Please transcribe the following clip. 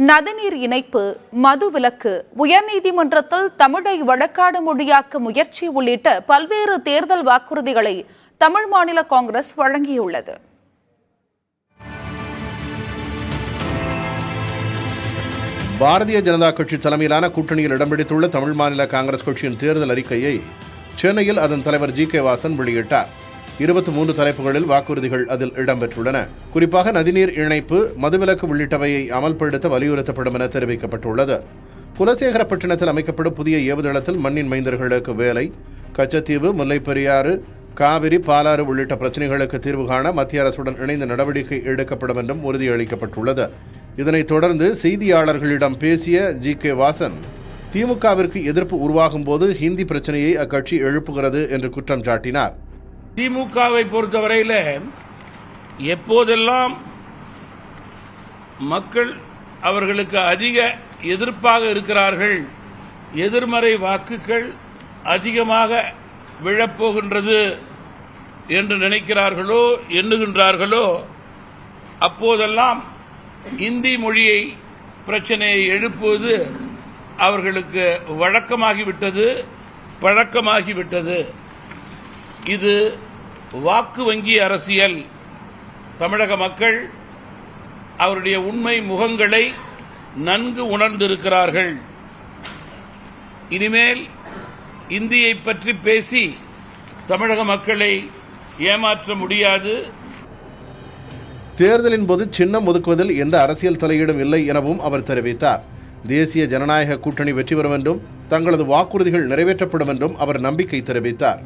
நதிநீர் இணைப்பு, மது விலக்கு, உயர்நீதிமன்றத்தில் தமிழை வழக்காடு மொழியாக்க முயற்சி உள்ளிட்ட பல்வேறு தேர்தல் வாக்குறுதிகளை தமிழ் மாநில காங்கிரஸ் வழங்கியுள்ளது. பாரதிய ஜனதா கட்சி தலைமையிலான கூட்டணியில் இடம் பிடித்துள்ள தமிழ் மாநில காங்கிரஸ் கட்சியின் தேர்தல் அறிக்கையை சென்னையில் அதன் தலைவர் ஜி.கே. வாசன் வெளியிட்டார். 23 தலைப்புகளில் வாக்குறுதிகள் அதில் இடம்பெற்றுள்ளன. குறிப்பாக நதிநீர் இணைப்பு, மதுவிலக்கு உள்ளிட்டவையை அமல்படுத்த வலியுறுத்தப்படும் என தெரிவிக்கப்பட்டுள்ளது. குலசேகரப்பட்டினத்தில் அமைக்கப்படும் புதிய ஏவுதளத்தில் மண்ணின் மைந்தர்களுக்கு வேலை, கச்சத்தீவு, முல்லைப்பெரியாறு, காவிரி, பாலாறு உள்ளிட்ட பிரச்சினைகளுக்கு தீர்வு காண மத்திய அரசுடன் இணைந்து நடவடிக்கை எடுக்கப்படும் என்றும் உறுதியளிக்கப்பட்டுள்ளது. இதனைத் தொடர்ந்து செய்தியாளர்களிடம் பேசிய ஜி.கே. வாசன், திமுகவிற்கு எதிர்ப்பு உருவாகும் போது ஹிந்தி பிரச்சனையை அக்கட்சி எழுப்புகிறது என்று குற்றம் சாட்டினார். திமுகவை பொறுத்தவரையில் எப்போதெல்லாம் மக்கள் அவர்களுக்கு அதிக எதிர்ப்பாக இருக்கிறார்கள், எதிர்மறை வாக்குகள் அதிகமாக விழப்போகின்றது என்று நினைக்கிறார்களோ, எண்ணுகின்றார்களோ, அப்போதெல்லாம் இந்தி மொழியை பிரச்சனையை எழுப்புவது அவர்களுக்கு வழக்கமாகிவிட்டது, பழக்கமாகிவிட்டது. இது வாக்கு வங்கி அரசியல். தமிழக மக்கள் அவருடைய உண்மை முகங்களை நன்கு உணர்ந்திருக்கிறார்கள். இனிமேல் இந்தியை பற்றி பேசி தமிழக மக்களை ஏமாற்ற முடியாது. தேர்தலின் போது சின்னம் ஒதுக்குவதில் எந்த அரசியல் தலையீடும் இல்லை எனவும் அவர் தெரிவித்தார். தேசிய ஜனநாயக கூட்டணி வெற்றி பெறும் என்றும் தங்களது வாக்குறுதிகள் நிறைவேற்றப்படும் என்றும் அவர் நம்பிக்கை தெரிவித்தார்.